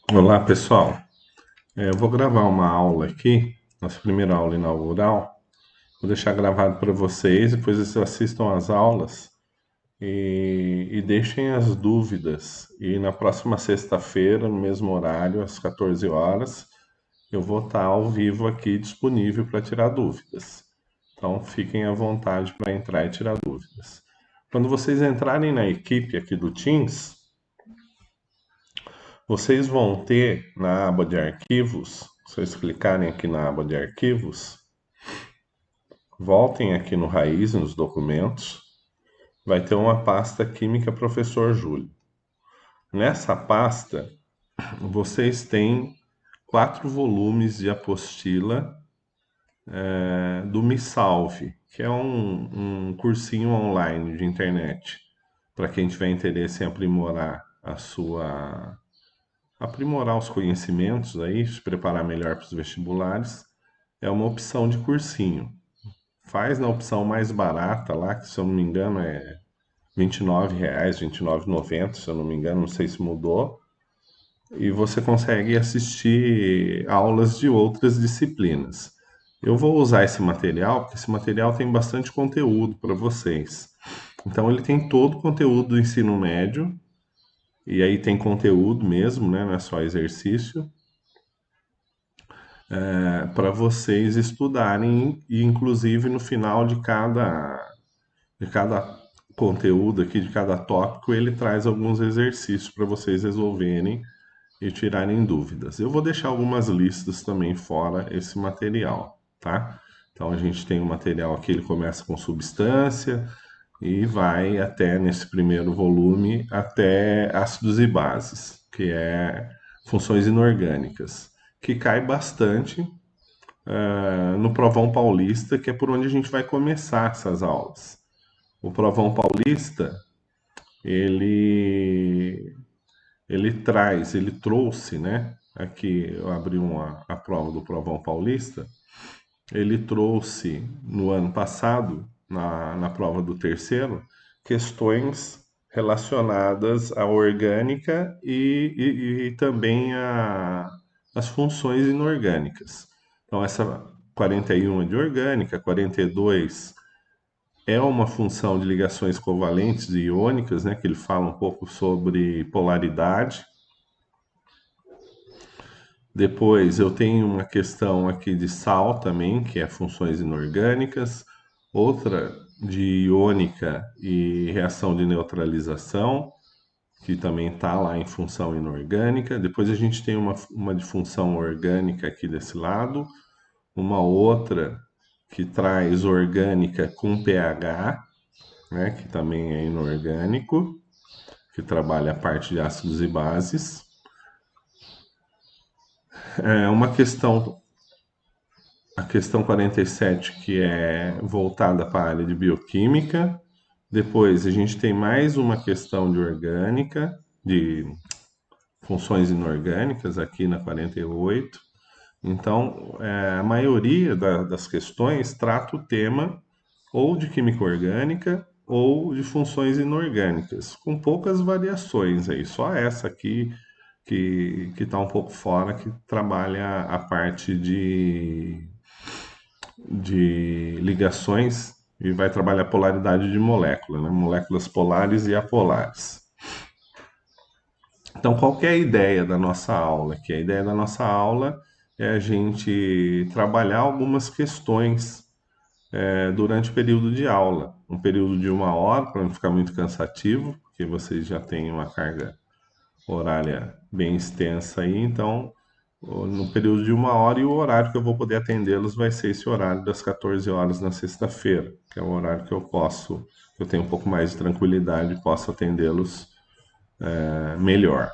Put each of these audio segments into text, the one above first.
Olá, pessoal. Eu vou gravar uma aula aqui, nossa primeira aula inaugural. Vou deixar gravado para vocês, depois vocês assistam às aulas e deixem as dúvidas. E na próxima sexta-feira, no mesmo horário, às 14 horas, eu vou estar ao vivo aqui disponível para tirar dúvidas. Então, fiquem à vontade para entrar e tirar dúvidas. Quando vocês entrarem na equipe aqui do Teams, vocês vão ter na aba de arquivos, se vocês clicarem aqui na aba de arquivos, voltem aqui no Raiz, nos documentos, vai ter uma pasta Química Professor Júlio. Nessa pasta, vocês têm 4 volumes de apostila do Me Salve, que é um cursinho online de internet, para quem tiver interesse em aprimorar os conhecimentos aí, se preparar melhor para os vestibulares, é uma opção de cursinho. Faz na opção mais barata lá, que se eu não me engano é R$ 29, R$ 29,90, se eu não me engano, não sei se mudou. E você consegue assistir aulas de outras disciplinas. Eu vou usar esse material, porque esse material tem bastante conteúdo para vocês. Então ele tem todo o conteúdo do ensino médio, e aí tem conteúdo mesmo, né? Não é só exercício, para vocês estudarem, e inclusive no final de cada conteúdo aqui, de cada tópico, ele traz alguns exercícios para vocês resolverem e tirarem dúvidas. Eu vou deixar algumas listas também fora esse material, tá? Então a gente tem o material aqui, ele começa com substância e vai até, nesse primeiro volume, até ácidos e bases, que é funções inorgânicas, que cai bastante no Provão Paulista, que é por onde a gente vai começar essas aulas. O Provão Paulista, ele ele trouxe, né? Aqui eu abri a prova do Provão Paulista. Ele trouxe no ano passado, na prova do terceiro, questões relacionadas à orgânica e também as funções inorgânicas. Então, essa 41 é de orgânica, 42 é uma função de ligações covalentes e iônicas, né, que ele fala um pouco sobre polaridade. Depois eu tenho uma questão aqui de sal também, que é funções inorgânicas, outra de iônica e reação de neutralização, que também está lá em função inorgânica. Depois a gente tem uma de função orgânica aqui desse lado, uma outra que traz orgânica com pH, né, que também é inorgânico, que trabalha a parte de ácidos e bases. É uma questão, a questão 47, que é voltada para a área de bioquímica. Depois a gente tem mais uma questão de orgânica, de funções inorgânicas aqui na 48. Então, a maioria das questões trata o tema ou de química orgânica ou de funções inorgânicas, com poucas variações aí. Só essa aqui que está um pouco fora, que trabalha a parte de ligações e vai trabalhar a polaridade de molécula, né? Moléculas polares e apolares. Então, qual que é a ideia da nossa aula aqui? A ideia da nossa aula é a gente trabalhar algumas questões durante o período de aula. Um período de 1 hora, para não ficar muito cansativo, porque vocês já têm uma carga horária bem extensa aí, então no período de 1 hora, e o horário que eu vou poder atendê-los vai ser esse horário das 14 horas na sexta-feira, que é o horário que eu tenho um pouco mais de tranquilidade e posso atendê-los melhor.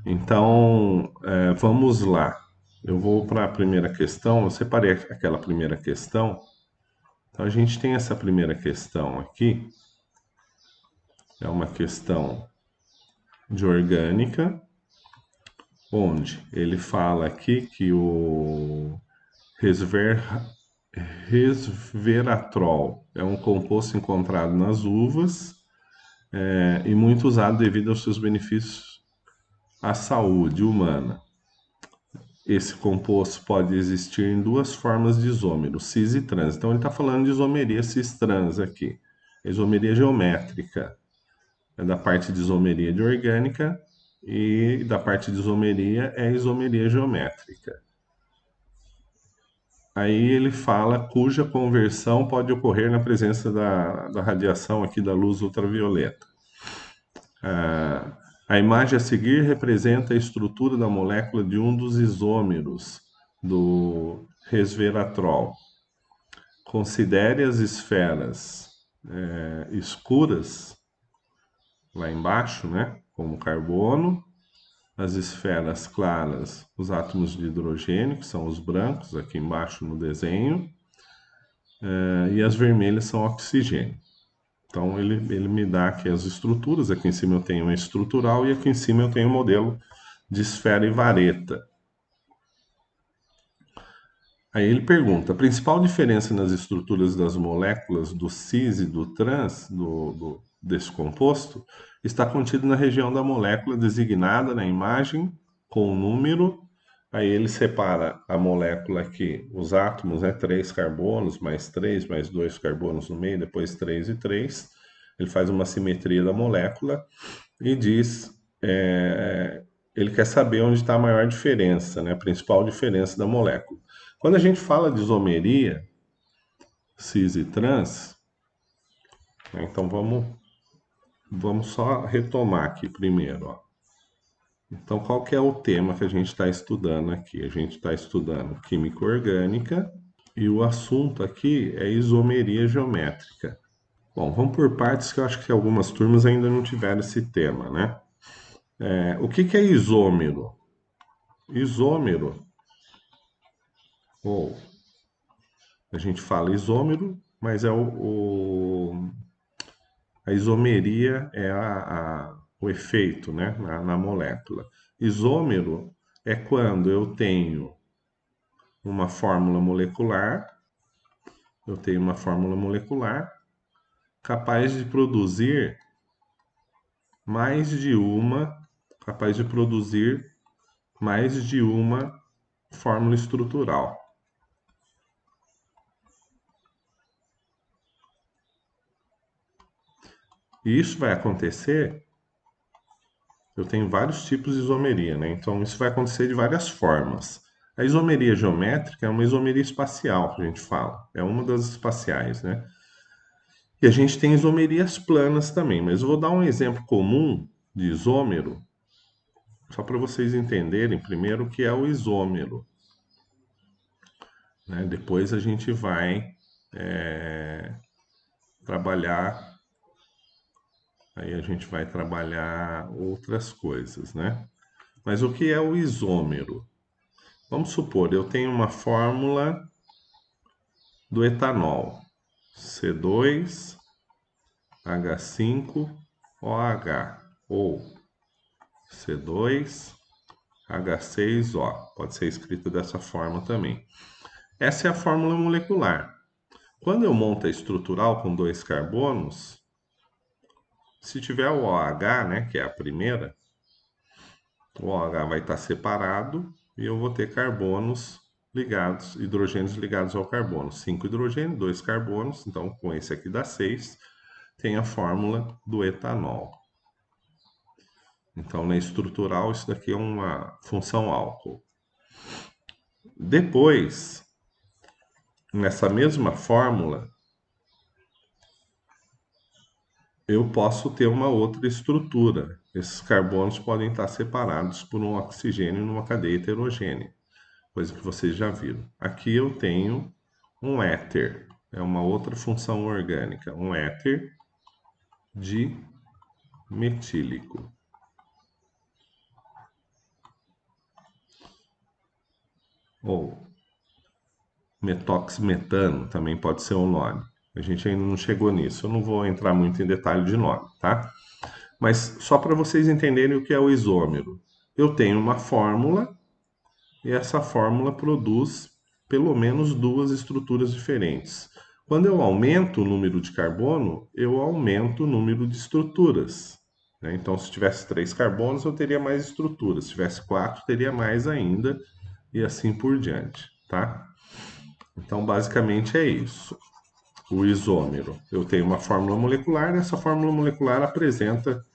Então, vamos lá. Eu vou para a primeira questão. Eu separei aquela primeira questão. Então, a gente tem essa primeira questão aqui. É uma questão de orgânica, onde ele fala aqui que o resver, resveratrol é um composto encontrado nas uvas e muito usado devido aos seus benefícios a saúde humana. Esse composto pode existir em duas formas de isômero, cis e trans. Então ele está falando de isomeria cis-trans aqui. A isomeria geométrica é da parte de isomeria de orgânica e da parte de isomeria é a isomeria geométrica. Aí ele fala cuja conversão pode ocorrer na presença da radiação aqui da luz ultravioleta. A imagem a seguir representa a estrutura da molécula de um dos isômeros do resveratrol. Considere as esferas escuras lá embaixo, né, como carbono, as esferas claras, os átomos de hidrogênio, que são os brancos aqui embaixo no desenho, e as vermelhas são oxigênio. Então ele me dá aqui as estruturas, aqui em cima eu tenho uma estrutural e aqui em cima eu tenho um modelo de esfera e vareta. Aí ele pergunta: a principal diferença nas estruturas das moléculas do cis e do trans, desse composto, está contida na região da molécula designada na imagem com o número. Aí ele separa a molécula aqui, os átomos, né? 3 carbonos, mais 3, mais 2 carbonos no meio, depois 3 e 3. Ele faz uma simetria da molécula e diz. Ele quer saber onde está a maior diferença, né? A principal diferença da molécula. Quando a gente fala de isomeria, cis e trans, né, então vamos só retomar aqui primeiro. Ó. Então, qual que é o tema que a gente está estudando aqui? A gente está estudando química orgânica e o assunto aqui é isomeria geométrica. Bom, vamos por partes que eu acho que algumas turmas ainda não tiveram esse tema, né? O que é isômero? Isômero, ou a gente fala isômero, mas a isomeria é o efeito, né, na molécula. Isômero é quando eu tenho uma fórmula molecular, capaz de produzir capaz de produzir mais de uma fórmula estrutural. E isso vai acontecer, eu tenho vários tipos de isomeria, né? Então isso vai acontecer de várias formas. A isomeria geométrica é uma isomeria espacial que a gente fala, é uma das espaciais, né? E a gente tem isomerias planas também, mas eu vou dar um exemplo comum de isômero, só para vocês entenderem primeiro o que é o isômero, né? Depois a gente vai trabalhar. Aí a gente vai trabalhar outras coisas, né? Mas o que é o isômero? Vamos supor, eu tenho uma fórmula do etanol, C2H5OH, ou C2H6O. Pode ser escrito dessa forma também. Essa é a fórmula molecular. Quando eu monto a estrutural com 2 carbonos, se tiver o OH, né, que é a primeira, o OH vai estar separado e eu vou ter carbonos ligados, hidrogênios ligados ao carbono. 5 hidrogênios, 2 carbonos, então com esse aqui dá 6, tem a fórmula do etanol. Então, na estrutural, isso daqui é uma função álcool. Depois, nessa mesma fórmula, eu posso ter uma outra estrutura. Esses carbonos podem estar separados por um oxigênio numa cadeia heterogênea, coisa que vocês já viram. Aqui eu tenho um éter, é uma outra função orgânica, um éter dimetílico. Ou metoximetano também pode ser um nome. A gente ainda não chegou nisso, eu não vou entrar muito em detalhe de nome, tá? Mas só para vocês entenderem o que é o isômero. Eu tenho uma fórmula e essa fórmula produz pelo menos duas estruturas diferentes. Quando eu aumento o número de carbono, eu aumento o número de estruturas. né? Então, se tivesse 3 carbonos, eu teria mais estruturas. Se tivesse 4, teria mais ainda, e assim por diante, tá? Então, basicamente é isso. O isômero. Eu tenho uma fórmula molecular, essa fórmula molecular apresenta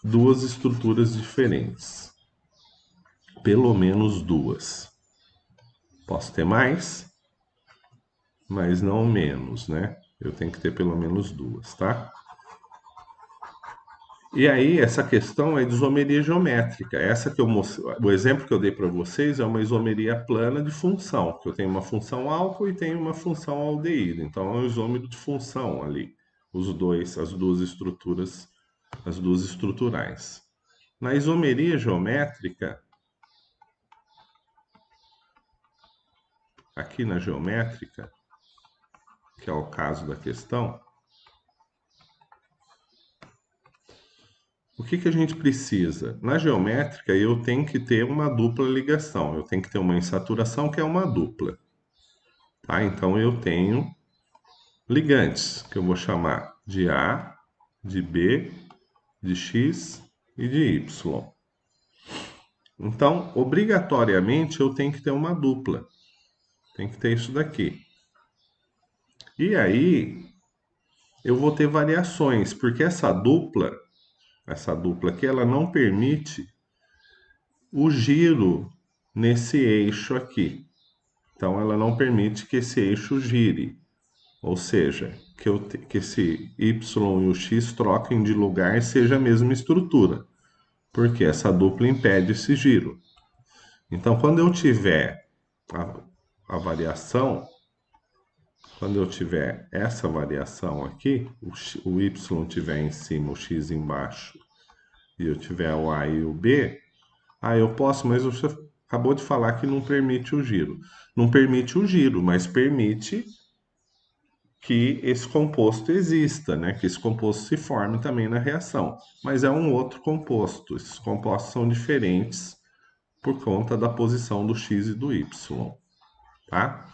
duas estruturas diferentes. Pelo menos duas. Posso ter mais, mas não menos, né? Eu tenho que ter pelo menos duas, tá? E aí, essa questão é de isomeria geométrica. Essa que eu o exemplo que eu dei para vocês é uma isomeria plana de função, que eu tenho uma função álcool e tenho uma função aldeído. Então, é um isômero de função ali, as duas estruturas, as duas estruturais. Na isomeria geométrica, aqui na geométrica, que é o caso da questão, o que a gente precisa? Na geométrica, eu tenho que ter uma dupla ligação. Eu tenho que ter uma insaturação que é uma dupla. Tá? Então, eu tenho ligantes, que eu vou chamar de A, de B, de X e de Y. Então, obrigatoriamente, eu tenho que ter uma dupla. Tem que ter isso daqui. E aí, eu vou ter variações, porque essa dupla aqui, ela não permite o giro nesse eixo aqui. Então, ela não permite que esse eixo gire. Ou seja, que esse Y e o X troquem de lugar e seja a mesma estrutura. Porque essa dupla impede esse giro. Então, quando eu tiver a variação, quando eu tiver essa variação aqui, o Y tiver em cima, o X embaixo, e eu tiver o A e o B, eu posso, mas você acabou de falar que não permite o giro. Não permite o giro, mas permite que esse composto exista, né? Que esse composto se forme também na reação. Mas é um outro composto. Esses compostos são diferentes por conta da posição do X e do Y, tá?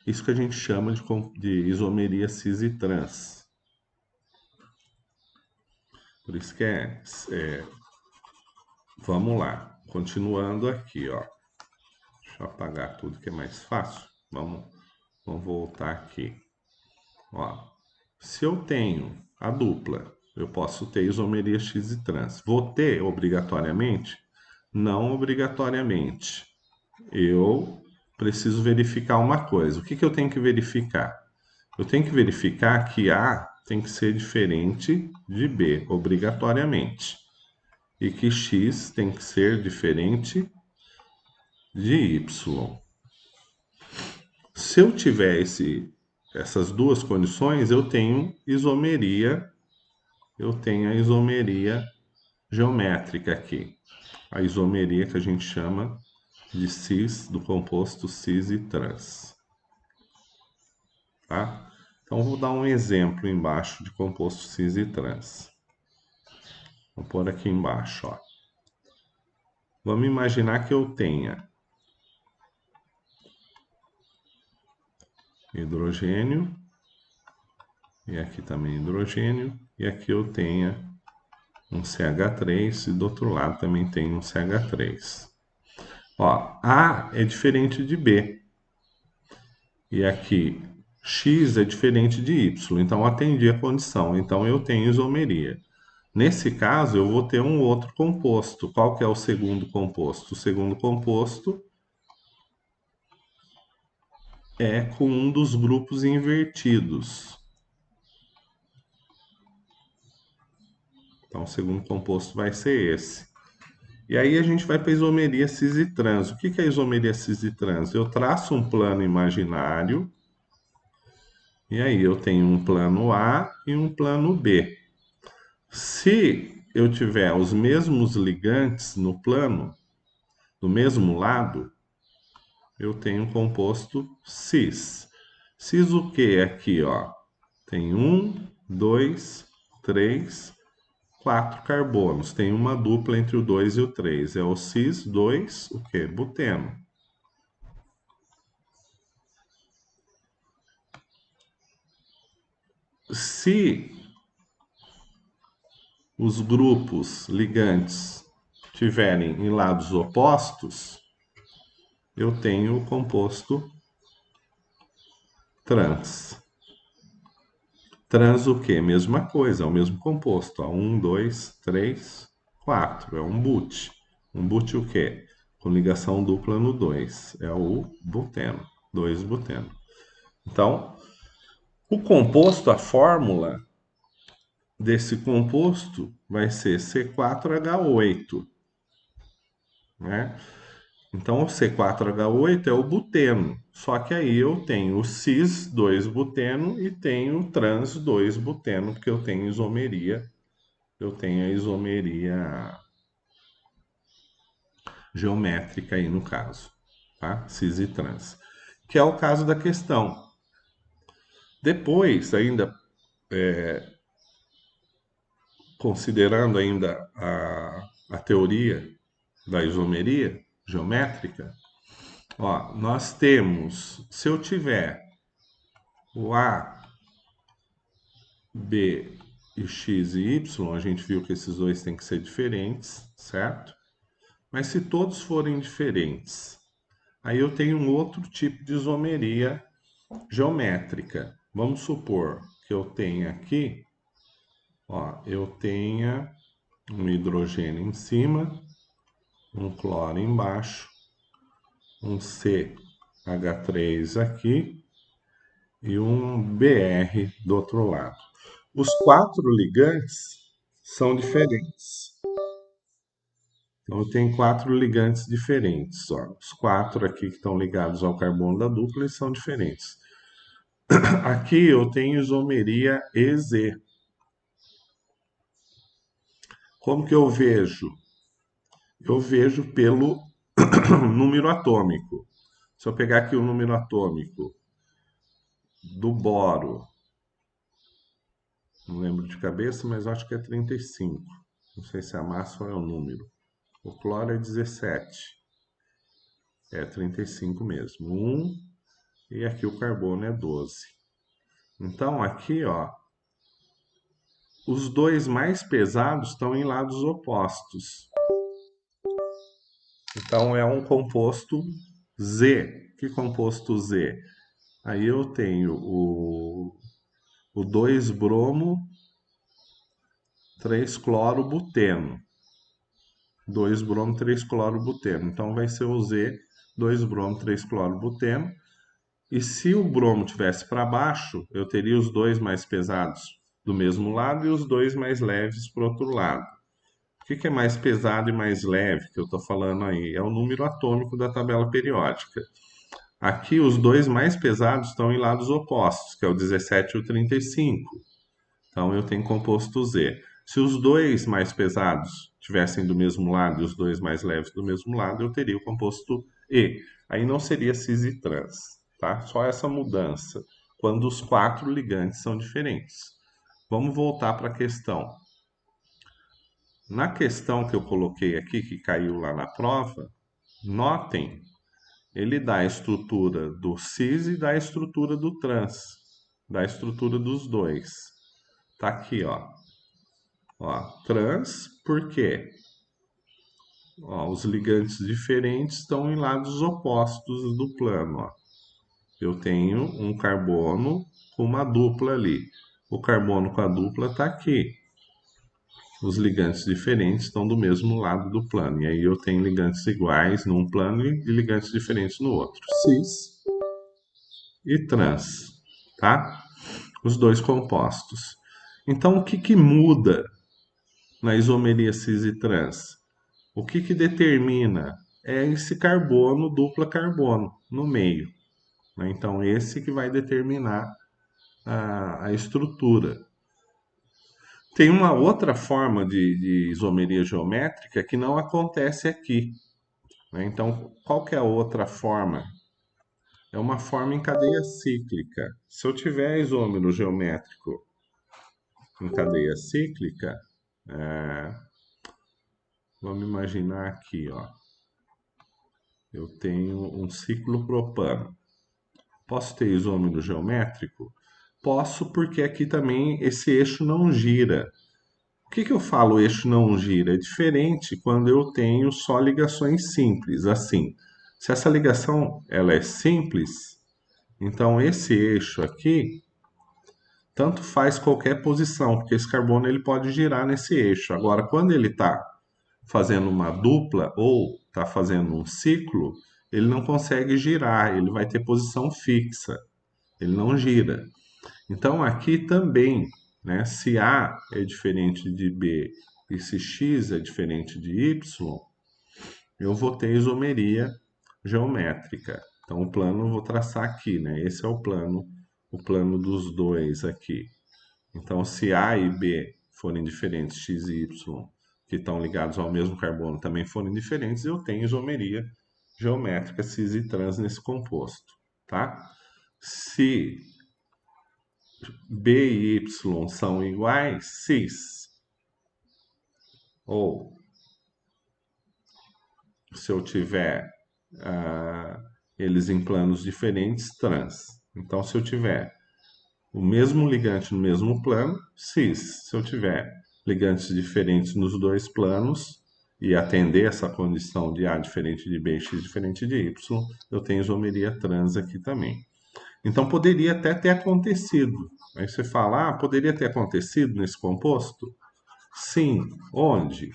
Isso que a gente chama de isomeria cis e trans. Por isso que vamos lá, continuando aqui, ó. Deixa eu apagar tudo que é mais fácil. Vamos voltar aqui. Ó, se eu tenho a dupla, eu posso ter isomeria X e trans. Vou ter obrigatoriamente? Não obrigatoriamente. Eu preciso verificar uma coisa. O que eu tenho que verificar? Eu tenho que verificar que A tem que ser diferente de B, obrigatoriamente. E que X tem que ser diferente de Y. Se eu tiver essas duas condições, eu tenho a isomeria geométrica aqui. A isomeria que a gente chama de cis, do composto cis e trans. Tá? Então, vou dar um exemplo embaixo de composto cis e trans. Vou pôr aqui embaixo, ó. Vamos imaginar que eu tenha hidrogênio, e aqui também hidrogênio, e aqui eu tenha um CH3 e do outro lado também tem um CH3. Ó, A é diferente de B. E aqui X é diferente de Y. Então atendi a condição. Então eu tenho isomeria. Nesse caso, eu vou ter um outro composto. Qual que é o segundo composto? O segundo composto é com um dos grupos invertidos. Então, o segundo composto vai ser esse. E aí a gente vai para a isomeria cis e trans. O que é a isomeria cis e trans? Eu traço um plano imaginário, e aí eu tenho um plano A e um plano B. Se eu tiver os mesmos ligantes no plano, do mesmo lado, eu tenho um composto cis. Cis o que aqui, ó? Tem um, dois, três, quatro carbonos. Tem uma dupla entre o 2 e o 3. É o cis 2, o que? Buteno. Se os grupos ligantes tiverem em lados opostos, eu tenho o composto trans. Trans o quê? Mesma coisa, é o mesmo composto. Ó. 1, 2, 3, 4. É um but. Um but o quê? Com ligação dupla no 2. É o buteno. 2-buteno. Então, o composto, a fórmula desse composto vai ser C4H8, né? Então, o C4H8 é o buteno. Só que aí eu tenho o cis 2-buteno e tenho o trans 2-buteno, porque eu tenho a isomeria geométrica aí no caso, tá? Cis e trans. Que é o caso da questão. Depois, ainda considerando ainda a teoria da isomeria geométrica, ó, nós temos, se eu tiver o A, B e X e Y, a gente viu que esses dois têm que ser diferentes, certo? Mas se todos forem diferentes, aí eu tenho um outro tipo de isomeria geométrica. Vamos supor que eu tenha aqui, ó, eu tenha um hidrogênio em cima, um cloro embaixo, um CH3 aqui e um Br do outro lado. Os quatro ligantes são diferentes. Então, eu tenho quatro ligantes diferentes. Ó. Os quatro aqui que estão ligados ao carbono da dupla eles são diferentes. Aqui eu tenho isomeria EZ. Como que eu vejo? Eu vejo pelo número atômico. Se eu pegar aqui o número atômico do boro, não lembro de cabeça, mas acho que é 35. Não sei se é a massa ou é o número. O cloro é 17. É 35 mesmo. 1 e aqui o carbono é 12. Então aqui, ó, os dois mais pesados estão em lados opostos. Então é um composto Z. Que composto Z? Aí eu tenho o 2-bromo 3-cloro-buteno. 2-bromo 3-cloro-buteno. Então vai ser o Z 2-bromo 3-cloro-buteno. E se o bromo tivesse para baixo, eu teria os dois mais pesados do mesmo lado e os dois mais leves para o outro lado. O que é mais pesado e mais leve que eu estou falando aí? É o número atômico da tabela periódica. Aqui, os dois mais pesados estão em lados opostos, que é o 17 e o 35. Então, eu tenho composto Z. Se os dois mais pesados tivessem do mesmo lado e os dois mais leves do mesmo lado, eu teria o composto E. Aí não seria cis e trans, tá? Só essa mudança, quando os quatro ligantes são diferentes. Vamos voltar para a questão. Na questão que eu coloquei aqui, que caiu lá na prova, notem, ele dá a estrutura do cis e dá a estrutura do trans, dá a estrutura dos dois. Tá aqui, ó. Ó, trans, por quê? Ó, os ligantes diferentes estão em lados opostos do plano, ó. Eu tenho um carbono com uma dupla ali. O carbono com a dupla está aqui. Os ligantes diferentes estão do mesmo lado do plano. E aí eu tenho ligantes iguais num plano e ligantes diferentes no outro. Cis e trans, tá? Os dois compostos. Então, o que que muda na isomeria cis e trans? O que que determina? É esse carbono, dupla carbono, no meio. Né? Então, esse que vai determinar a estrutura. Tem uma outra forma de isomeria geométrica que não acontece aqui. Né? Então, qual que é a outra forma? É uma forma em cadeia cíclica. Se eu tiver isômero geométrico em cadeia cíclica, vamos imaginar aqui, ó, eu tenho um ciclo propano. Posso ter isômero geométrico? Posso, porque aqui também esse eixo não gira. que eu falo eixo não gira? É diferente quando eu tenho só ligações simples, assim. Se essa ligação ela é simples, então esse eixo aqui tanto faz qualquer posição, porque esse carbono ele pode girar nesse eixo. Agora, quando ele está fazendo uma dupla ou está fazendo um ciclo, ele não consegue girar, ele vai ter posição fixa, ele não gira. Então aqui também, né, se A é diferente de B e se X é diferente de Y, eu vou ter isomeria geométrica. Então o plano eu vou traçar aqui, né? Esse é o plano dos dois aqui. Então se A e B forem diferentes, X e Y, que estão ligados ao mesmo carbono, também forem diferentes, eu tenho isomeria geométrica cis e trans nesse composto, tá? Se B e Y são iguais, cis. Ou se eu tiver ah, eles em planos diferentes, trans. Então, se eu tiver o mesmo ligante no mesmo plano, cis. Se eu tiver ligantes diferentes nos dois planos e atender essa condição de A diferente de B e X diferente de Y, eu tenho isomeria trans aqui também. Então poderia até ter acontecido. Aí você fala, poderia ter acontecido nesse composto? Sim. Onde?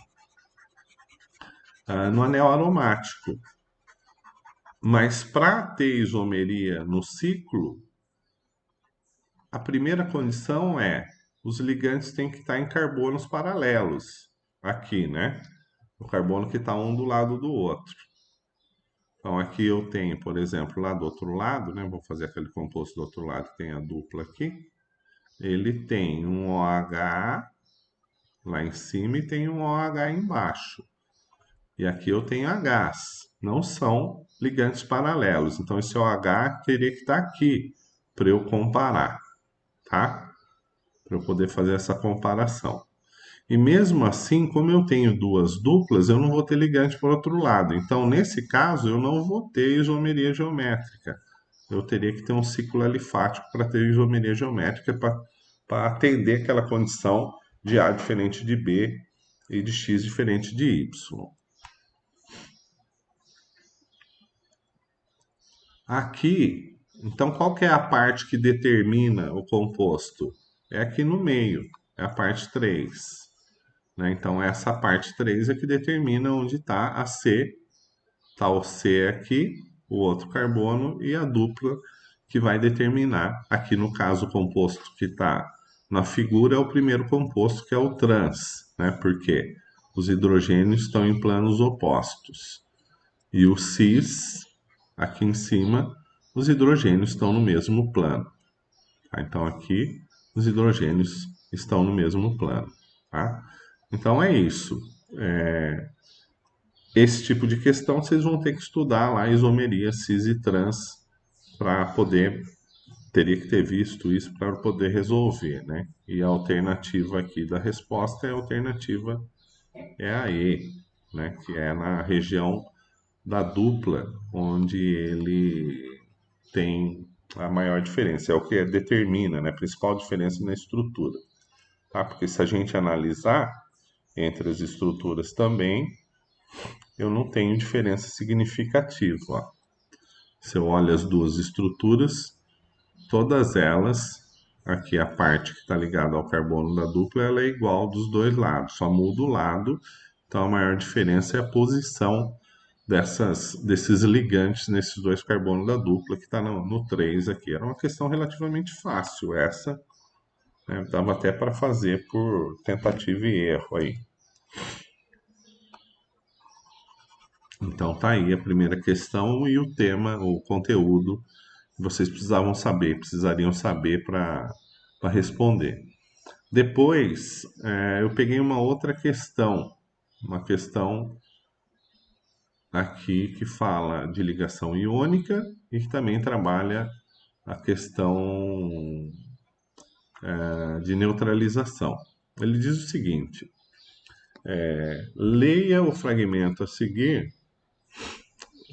No anel aromático. Mas para ter isomeria no ciclo, a primeira condição é os ligantes têm que estar em carbonos paralelos. Aqui, né? O carbono que está um do lado do outro. Então aqui eu tenho, por exemplo, lá do outro lado, né? Vou fazer aquele composto do outro lado que tem a dupla aqui. Ele tem um OH lá em cima e tem um OH embaixo. E aqui eu tenho Hs. Não são ligantes paralelos. Então esse OH teria que estar aqui para eu comparar, tá? Para eu poder fazer essa comparação. E mesmo assim, como eu tenho duas duplas, eu não vou ter ligante por outro lado. Então, nesse caso, eu não vou ter isomeria geométrica. Eu teria que ter um ciclo alifático para ter isomeria geométrica para atender aquela condição de A diferente de B e de X diferente de Y. Aqui, então, qual que é a parte que determina o composto? É aqui no meio, é a parte 3. Né? Então, essa parte 3 é que determina onde está a C. Está o C aqui, o outro carbono e a dupla que vai determinar. Aqui, no caso, o composto que está na figura é o primeiro composto, que é o trans, né? Porque os hidrogênios estão em planos opostos. E o cis, aqui em cima, os hidrogênios estão no mesmo plano. Tá? Então, aqui, os hidrogênios estão no mesmo plano. Tá? Então, é isso. Esse tipo de questão vocês vão ter que estudar lá isomeria cis e trans para poder, teria que ter visto isso para poder resolver, né? E a alternativa aqui da resposta é a alternativa é a E, né? Que é na região da dupla, onde ele tem a maior diferença, é o que determina, né? A principal diferença na estrutura, tá? Porque se a gente analisar entre as estruturas também, eu não tenho diferença significativa, ó. Se eu olho as duas estruturas, todas elas, aqui a parte que está ligada ao carbono da dupla, ela é igual dos dois lados, só muda o lado. Então a maior diferença é a posição desses ligantes nesses dois carbonos da dupla, que está no 3 aqui. Era uma questão relativamente fácil essa, né? Dava até para fazer por tentativa e erro aí. Então tá aí a primeira questão e o tema, o conteúdo que vocês precisariam saber para responder. Depois, eu peguei uma questão aqui que fala de ligação iônica e que também trabalha a questão de neutralização. Ele diz o seguinte: leia o fragmento a seguir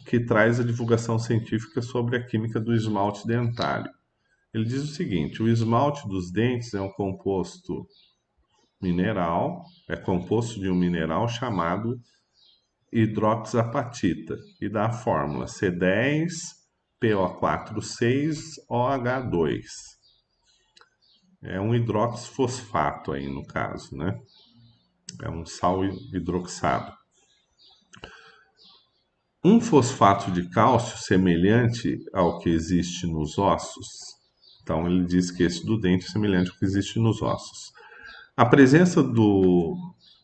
que traz a divulgação científica sobre a química do esmalte dentário. Ele diz o seguinte: o esmalte dos dentes é um composto mineral, é composto de um mineral chamado hidroxapatita e dá a fórmula C10PO4,6OH2. É um hidroxifosfato aí no caso, né? É um sal hidroxado. Um fosfato de cálcio semelhante ao que existe nos ossos. Então ele diz que esse do dente é semelhante ao que existe nos ossos. A presença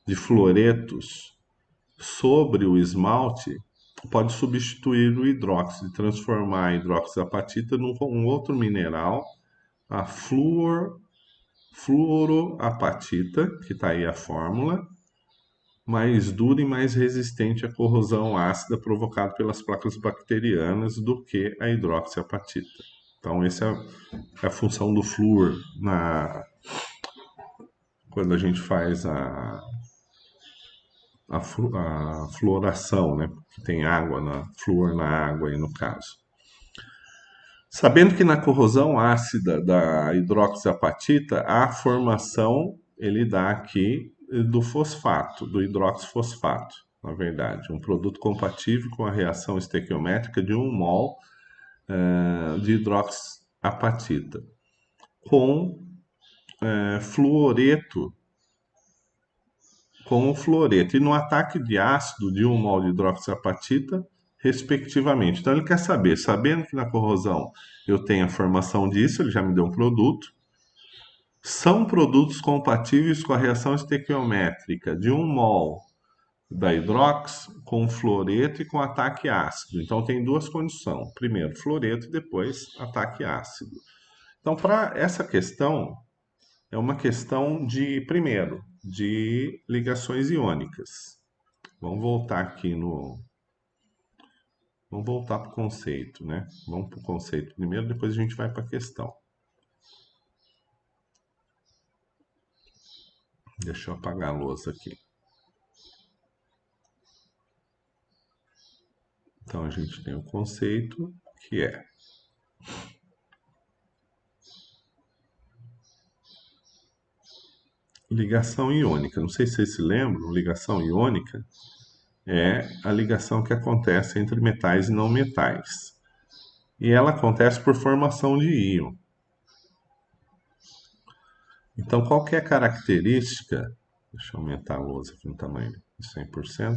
de fluoretos sobre o esmalte pode substituir o hidróxido e transformar a hidroxapatita num um outro mineral, a fluoroapatita, que está aí a fórmula, mais dura e mais resistente à corrosão ácida provocada pelas placas bacterianas do que a hidroxiapatita. Então, essa é a função do flúor quando a gente faz a fluoração, né? Que tem água, flúor na água aí no caso. Sabendo que na corrosão ácida da hidroxiapatita, a formação ele dá aqui do fosfato, do hidroxifosfato, na verdade, um produto compatível com a reação estequiométrica de 1 mol de hidroxiapatita com fluoreto, com o fluoreto, e no ataque de ácido de 1 mol de hidroxiapatita, respectivamente. Então ele quer saber, sabendo que na corrosão eu tenho a formação disso, ele já me deu um produto, são produtos compatíveis com a reação estequiométrica de 1 mol da hidrox com fluoreto e com ataque ácido. Então tem duas condições: primeiro fluoreto e depois ataque ácido. Então, para essa questão, é uma questão de, primeiro, de ligações iônicas. Vamos voltar aqui no. Vamos voltar para o conceito, né? Vamos para o conceito primeiro, depois a gente vai para a questão. Deixa eu apagar a lousa aqui. Então a gente tem o conceito que é ligação iônica. Não sei se vocês se lembram, ligação iônica é a ligação que acontece entre metais e não metais. E ela acontece por formação de íon. Então, qual que é a característica? Deixa eu aumentar a lousa aqui no tamanho de 100%.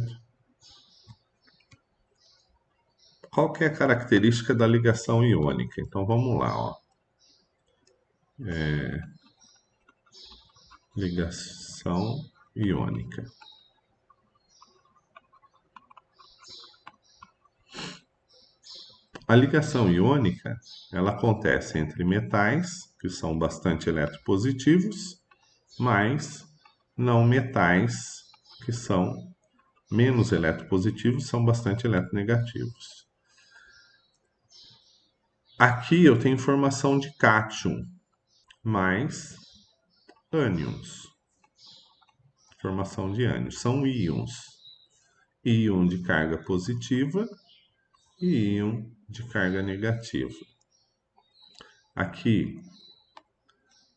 Qual que é a característica da ligação iônica? Então, vamos lá, ó. Ligação iônica. A ligação iônica, ela acontece entre metais, que são bastante eletropositivos, mais não metais, que são menos eletropositivos, são bastante eletronegativos. Aqui eu tenho formação de cátion mais ânions. Formação de ânions. São íons. Íon de carga positiva e íon de carga negativa. Aqui,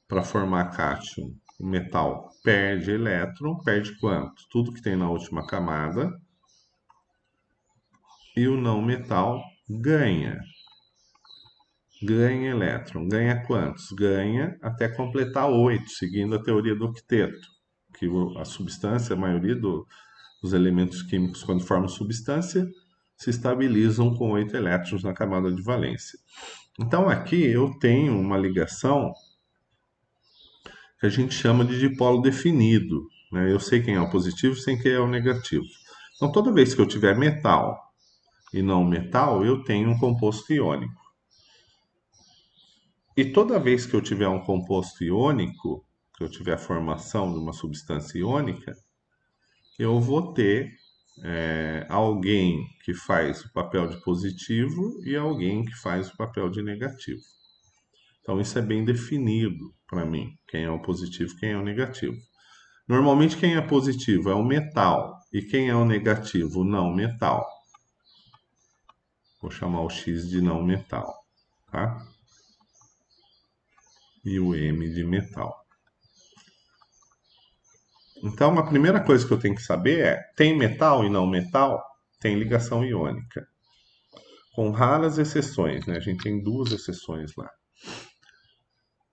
para formar cátion, o metal perde elétron, perde quanto? Tudo que tem na última camada. E o não metal ganha. Ganha elétron. Ganha quantos? Ganha até completar 8, seguindo a teoria do octeto, que a substância, a maioria dos elementos químicos, quando formam substância, se estabilizam com 8 elétrons na camada de valência. Então aqui eu tenho uma ligação que a gente chama de dipolo definido, né? Eu sei quem é o positivo, sei quem é o negativo. Então toda vez que eu tiver metal e não metal, eu tenho um composto iônico. E toda vez que eu tiver um composto iônico, que eu tiver a formação de uma substância iônica, eu vou ter alguém que faz o papel de positivo e alguém que faz o papel de negativo. Então isso é bem definido para mim, quem é o positivo e quem é o negativo. Normalmente quem é positivo é o metal e quem é o negativo, o não metal. Vou chamar o X de não metal, tá? E o M de metal. Então, a primeira coisa que eu tenho que saber é: tem metal e não metal? Tem ligação iônica. Com raras exceções, né? A gente tem duas exceções lá.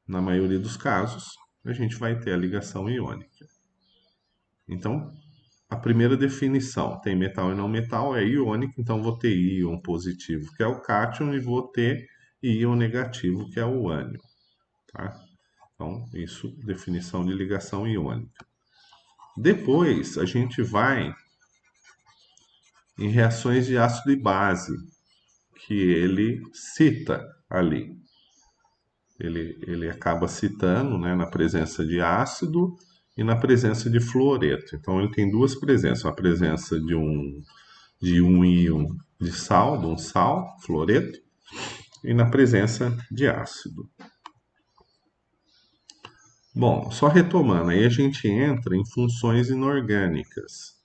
Na maioria dos casos, a gente vai ter a ligação iônica. Então, a primeira definição, tem metal e não metal, é iônico, então vou ter íon positivo, que é o cátion, e vou ter íon negativo, que é o ânion, tá? Então, isso, definição de ligação iônica. Depois, a gente vai em reações de ácido e base, que ele cita ali. Ele acaba citando, né, na presença de ácido e na presença de fluoreto. Então, ele tem duas presenças, a presença de um íon de sal, de um sal, fluoreto, e na presença de ácido. Bom, só retomando, aí a gente entra em funções inorgânicas.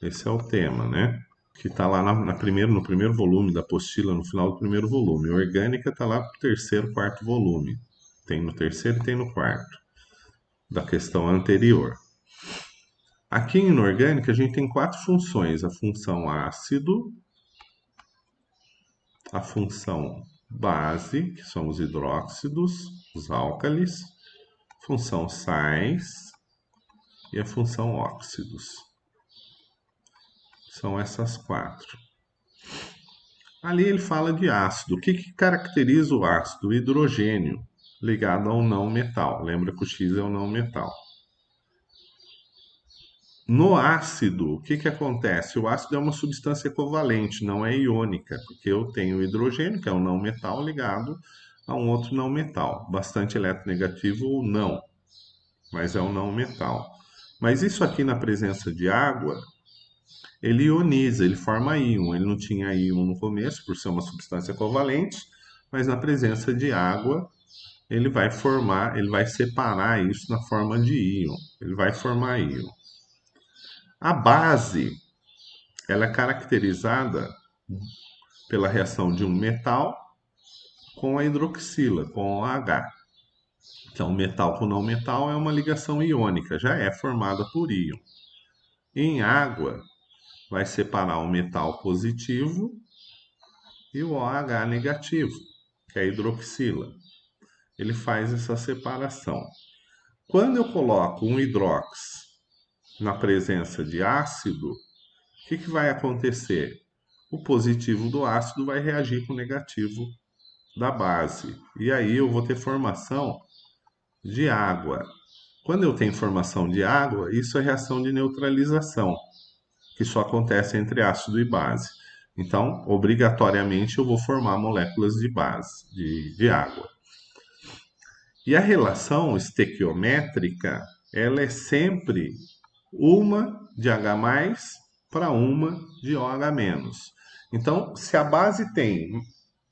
Esse é o tema, né? Que está lá no primeiro volume da apostila, no final do primeiro volume. Orgânica está lá no terceiro, quarto volume. Tem no terceiro e tem no quarto, da questão anterior. Aqui em inorgânica a gente tem quatro funções: a função ácido, a função base, que são os hidróxidos, os álcalis, função sais e a função óxidos. São essas quatro. Ali ele fala de ácido. O que caracteriza o ácido? O hidrogênio ligado ao não metal. Lembra que o X é o não metal. No ácido, o que acontece? O ácido é uma substância covalente, não é iônica, porque eu tenho o hidrogênio, que é um não metal, ligado a um outro não metal. Bastante eletronegativo ou não, mas é um não metal. Mas isso aqui na presença de água, ele ioniza, ele forma íon. Ele não tinha íon no começo, por ser uma substância covalente, mas na presença de água, ele vai formar, ele vai separar isso na forma de íon. Ele vai formar íon. A base, ela é caracterizada pela reação de um metal com a hidroxila, com o H. Então, metal com não metal é uma ligação iônica, já é formada por íon. Em água, vai separar o metal positivo e o OH negativo, que é a hidroxila. Ele faz essa separação. Quando eu coloco um hidrox na presença de ácido, o que vai acontecer? O positivo do ácido vai reagir com o negativo da base. E aí eu vou ter formação de água. Quando eu tenho formação de água, isso é reação de neutralização, que só acontece entre ácido e base. Então, obrigatoriamente, eu vou formar moléculas de base, de água. E a relação estequiométrica, ela é sempre uma de H+ para uma de OH-. Então, se a base tem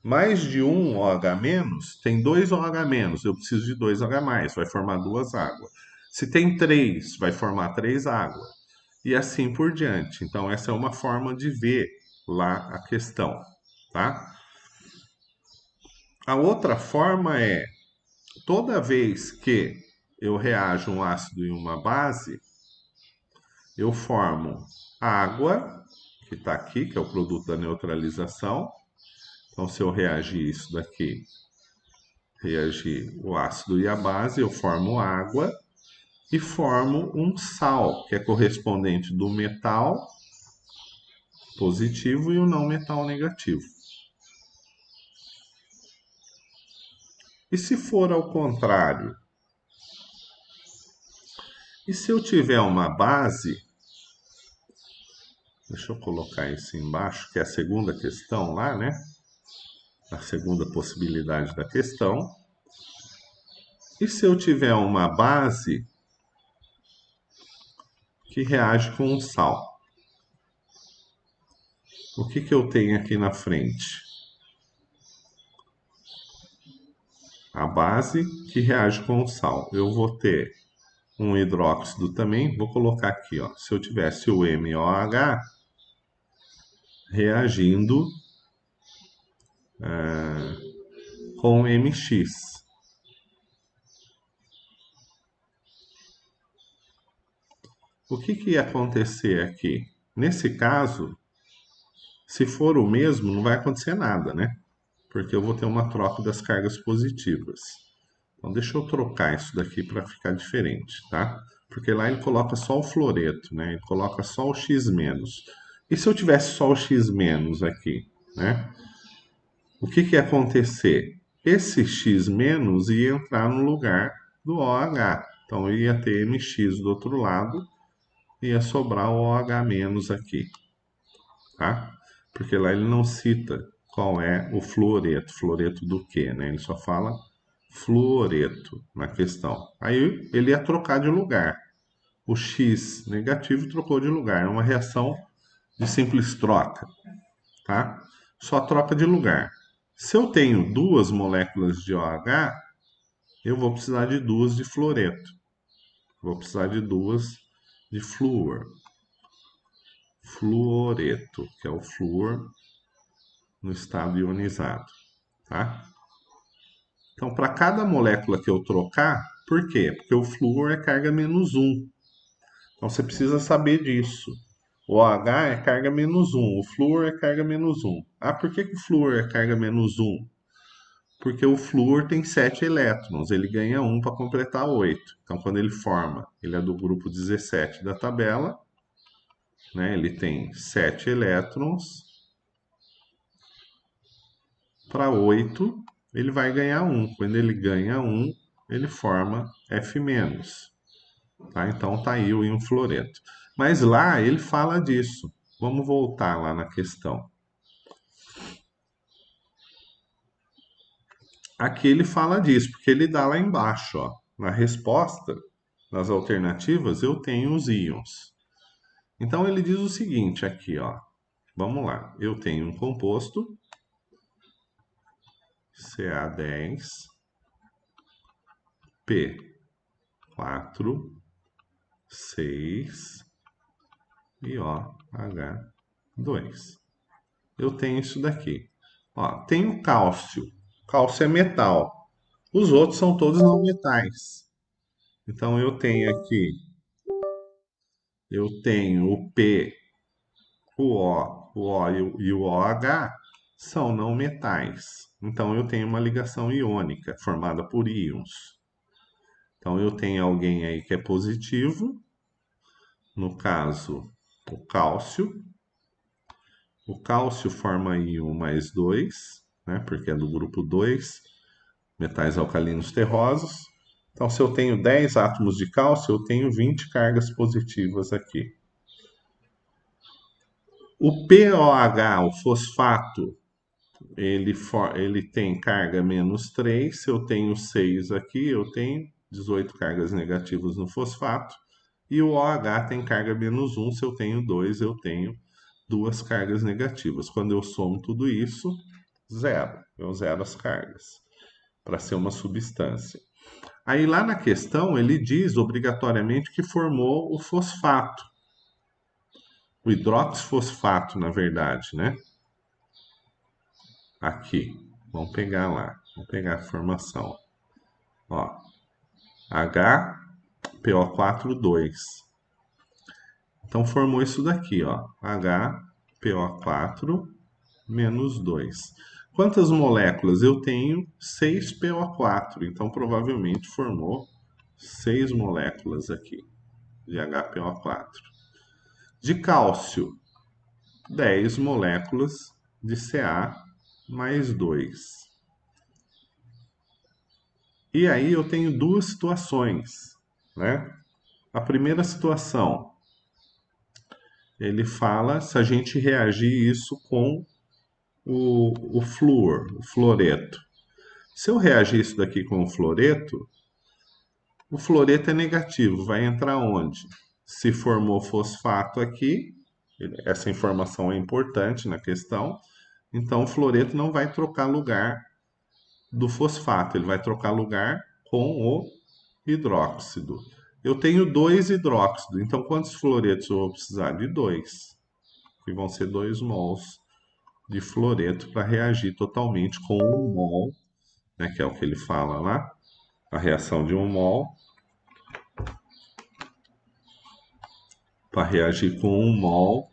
mais de um OH-, tem dois OH-, eu preciso de dois OH+, vai formar duas águas. Se tem três, vai formar três águas. E assim por diante. Então, essa é uma forma de ver lá a questão, tá? A outra forma é, toda vez que eu reajo um ácido e uma base, eu formo água, que está aqui, que é o produto da neutralização. Então, se eu reagir isso daqui, reagir o ácido e a base, eu formo água e formo um sal, que é correspondente do metal positivo e o não metal negativo. E se for ao contrário? E se eu tiver uma base, deixa eu colocar isso embaixo, que é a segunda questão lá, né? A segunda possibilidade da questão. E se eu tiver uma base que reage com um sal? O que eu tenho aqui na frente? A base que reage com o sal. Eu vou ter um hidróxido também, vou colocar aqui, ó. Se eu tivesse o MOH reagindo com MX. O que que ia acontecer aqui? Nesse caso, se for o mesmo, não vai acontecer nada, né? Porque eu vou ter uma troca das cargas positivas. Então, deixa eu trocar isso daqui para ficar diferente, tá? Porque lá ele coloca só o fluoreto, né? Ele coloca só o X menos. E se eu tivesse só o X menos aqui, né? O que que ia acontecer? Esse X menos ia entrar no lugar do OH. Então, eu ia ter MX do outro lado, ia sobrar o OH menos aqui, tá? Porque lá ele não cita qual é o fluoreto. Fluoreto do quê, né? Ele só fala fluoreto na questão. Aí ele ia trocar de lugar. O X negativo trocou de lugar. É uma reação de simples troca, tá? Só troca de lugar. Se eu tenho duas moléculas de OH, eu vou precisar de duas de fluoreto. Vou precisar de duas de flúor. Fluoreto, que é o flúor no estado ionizado, tá? Então, para cada molécula que eu trocar, por quê? Porque o flúor é carga menos um. Então, você precisa saber disso. O OH é carga menos um, o flúor é carga menos um. Ah, por que que o flúor é carga menos um? Porque o flúor tem 7 elétrons, ele ganha um para completar 8. Então, quando ele forma, ele é do grupo 17 da tabela, né? Ele tem 7 elétrons para 8, ele vai ganhar um. Quando ele ganha um, ele forma F-. Tá? Então tá aí o íon fluoreto. Mas lá ele fala disso. Vamos voltar lá na questão. Aqui ele fala disso, porque ele dá lá embaixo, ó. Na resposta, nas alternativas, eu tenho os íons. Então ele diz o seguinte aqui, ó. Vamos lá. Eu tenho um composto Ca10, P4, 6 e OH2. Eu tenho isso daqui. Ó, tenho cálcio. Cálcio é metal. Os outros são todos não metais. Então eu tenho aqui, eu tenho o P, o O e o OH são não metais. Então eu tenho uma ligação iônica formada por íons. Então eu tenho alguém aí que é positivo, no caso o cálcio. O cálcio forma íon mais 2, né, porque é do grupo 2, metais alcalinos terrosos. Então, se eu tenho 10 átomos de cálcio, eu tenho 20 cargas positivas aqui. O POH, o fosfato, ele tem carga menos 3. Se eu tenho 6 aqui, eu tenho 18 cargas negativas no fosfato. E o OH tem carga menos 1. Se eu tenho 2, eu tenho duas cargas negativas. Quando eu somo tudo isso, zero. Eu zero as cargas para ser uma substância. Aí lá na questão ele diz obrigatoriamente que formou o fosfato, o hidroxifosfato, na verdade, né? Aqui, vamos pegar lá, vamos pegar a formação. Ó, HPO4,2. Então formou isso daqui, ó, HPO4 menos 2. Quantas moléculas? Eu tenho 6PO4, então provavelmente formou 6 moléculas aqui de HPO4. De cálcio, 10 moléculas de Ca mais 2. E aí eu tenho duas situações, né? A primeira situação, ele fala se a gente reagir isso com o flúor, o fluoreto. Se eu reagir isso daqui com o fluoreto é negativo, vai entrar onde? Se formou fosfato aqui, essa informação é importante na questão, então o fluoreto não vai trocar lugar do fosfato, ele vai trocar lugar com o hidróxido. Eu tenho dois hidróxidos, então quantos fluoretos eu vou precisar? De dois, que vão ser 2 mols de fluoreto para reagir totalmente com 1 mol, né, que é o que ele fala lá, a reação de 1 mol para reagir com 1 mol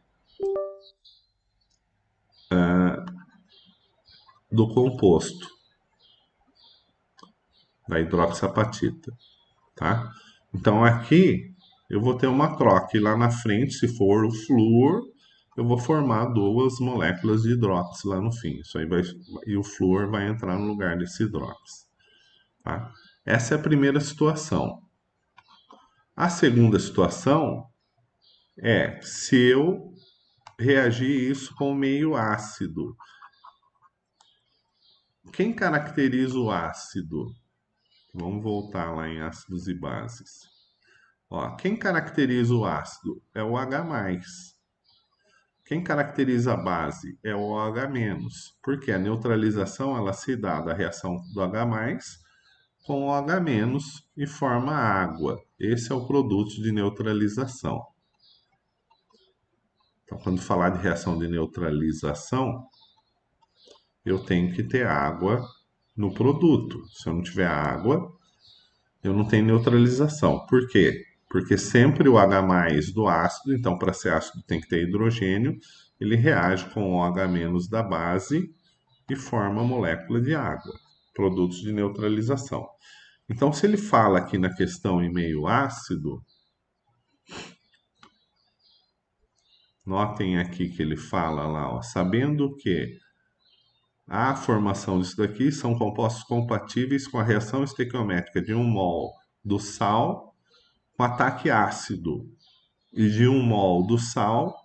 do composto da hidroxiapatita, tá? Então aqui eu vou ter uma troca e lá na frente, se for o flúor, eu vou formar duas moléculas de hidróxido lá no fim. Isso aí vai, e o flúor vai entrar no lugar desse hidróxido, tá? Essa é a primeira situação. A segunda situação é se eu reagir isso com meio ácido. Quem caracteriza o ácido? Vamos voltar lá em ácidos e bases. Ó, quem caracteriza o ácido é o H+. Quem caracteriza a base é o OH-, porque a neutralização ela se dá da reação do H+ com o OH- e forma água. Esse é o produto de neutralização. Então, quando falar de reação de neutralização, eu tenho que ter água no produto. Se eu não tiver água, eu não tenho neutralização. Por quê? Porque sempre o H+ do ácido, então para ser ácido tem que ter hidrogênio, ele reage com o OH- da base e forma a molécula de água, produtos de neutralização. Então, se ele fala aqui na questão em meio ácido, notem aqui que ele fala lá, ó, sabendo que a formação disso daqui são compostos compatíveis com a reação estequiométrica de 1 mol do sal com ataque ácido e de 1 mol do sal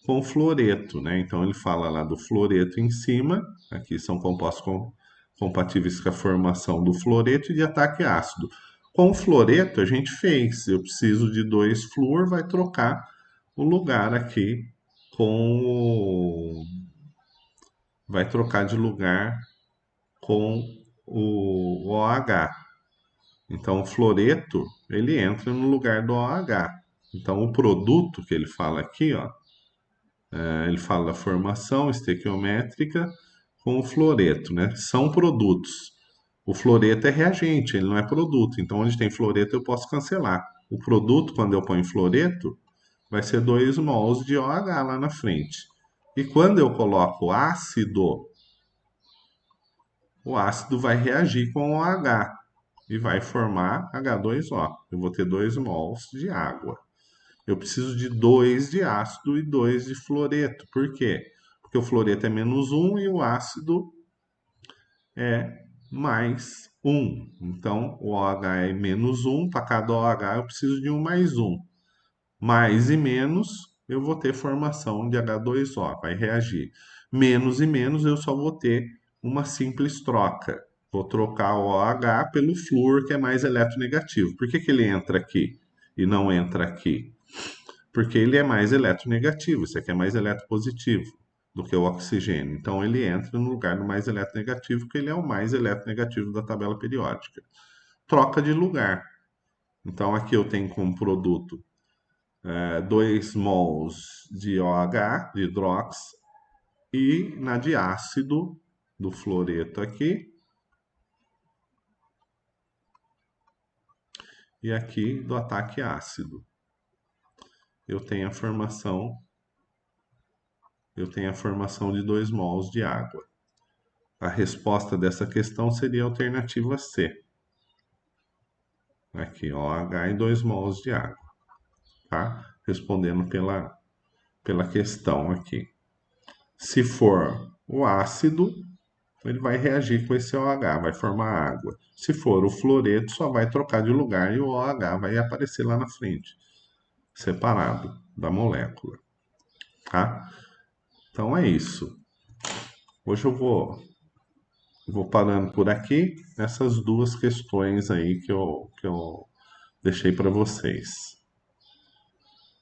com fluoreto, né? Então ele fala lá do fluoreto em cima, aqui são compostos compatíveis com a formação do fluoreto e de ataque ácido. Com o fluoreto a gente fez, eu preciso de 2 flúor, vai trocar o lugar aqui com o... vai trocar de lugar com o OH. Então, o fluoreto, ele entra no lugar do OH. Então, o produto que ele fala aqui, ó, ele fala da formação estequiométrica com o fluoreto, né? São produtos. O fluoreto é reagente, ele não é produto. Então, onde tem fluoreto, eu posso cancelar. O produto, quando eu ponho fluoreto, vai ser 2 mols de OH lá na frente. E quando eu coloco ácido, o ácido vai reagir com o OH e vai formar H2O. Eu vou ter 2 mols de água. Eu preciso de 2 de ácido e 2 de fluoreto. Por quê? Porque o fluoreto é -1 e o ácido é +1. Então, o OH é -1. Para cada OH, eu preciso de 1 + 1. Mais e menos, eu vou ter formação de H2O, vai reagir. Menos e menos, eu só vou ter uma simples troca. Vou trocar o OH pelo flúor, que é mais eletronegativo. Por que que ele entra aqui e não entra aqui? Porque ele é mais eletronegativo, isso aqui é mais eletropositivo do que o oxigênio. Então ele entra no lugar do mais eletronegativo, porque ele é o mais eletronegativo da tabela periódica. Troca de lugar. Então aqui eu tenho como produto 2 mols de OH, de hidrox, e na de ácido do fluoreto aqui, e aqui do ataque ácido. Eu tenho a formação, eu tenho a formação de 2 mols de água. A resposta dessa questão seria a alternativa C. Aqui, OH e 2 mols de água, tá? Respondendo pela questão aqui. Se for o ácido, ele vai reagir com esse OH, vai formar água. Se for o fluoreto, só vai trocar de lugar e o OH vai aparecer lá na frente, separado da molécula, tá? Então é isso. Hoje eu vou parando por aqui nessas duas questões aí que eu deixei para vocês.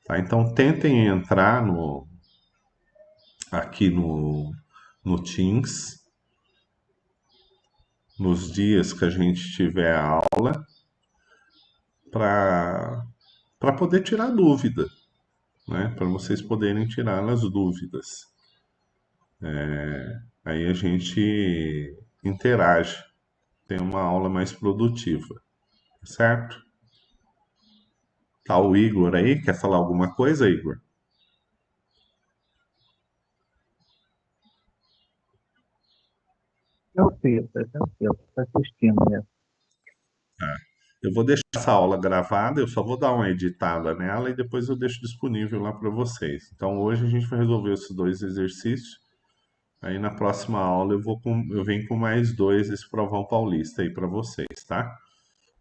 Tá? Então tentem entrar aqui no Teams nos dias que a gente tiver aula para poder tirar dúvida, né? Para vocês poderem tirar as dúvidas. Aí a gente interage, tem uma aula mais produtiva, certo? Tá o Igor aí, quer falar alguma coisa, Igor? Tranquilo, tô assistindo mesmo. Eu vou deixar essa aula gravada, eu só vou dar uma editada nela e depois eu deixo disponível lá para vocês. Então hoje a gente vai resolver esses dois exercícios. Aí na próxima aula eu venho com mais dois esse provão paulista aí para vocês, tá?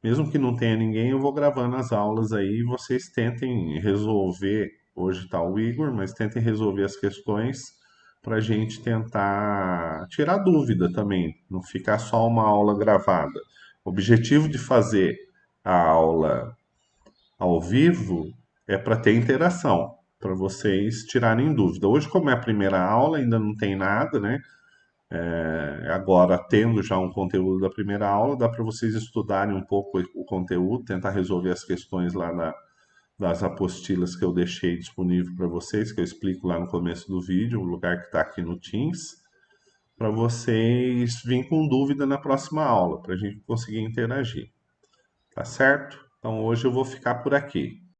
Mesmo que não tenha ninguém, eu vou gravando as aulas aí e vocês tentem resolver. Hoje está o Igor, mas tentem resolver as questões para a gente tentar tirar dúvida também, não ficar só uma aula gravada. O objetivo de fazer a aula ao vivo é para ter interação, para vocês tirarem dúvida. Hoje, como é a primeira aula, ainda não tem nada, né? Agora, tendo já um conteúdo da primeira aula, dá para vocês estudarem um pouco o conteúdo, tentar resolver as questões lá das apostilas que eu deixei disponível para vocês, que eu explico lá no começo do vídeo, o lugar que está aqui no Teams, para vocês virem com dúvida na próxima aula, para a gente conseguir interagir. Tá certo? Então hoje eu vou ficar por aqui.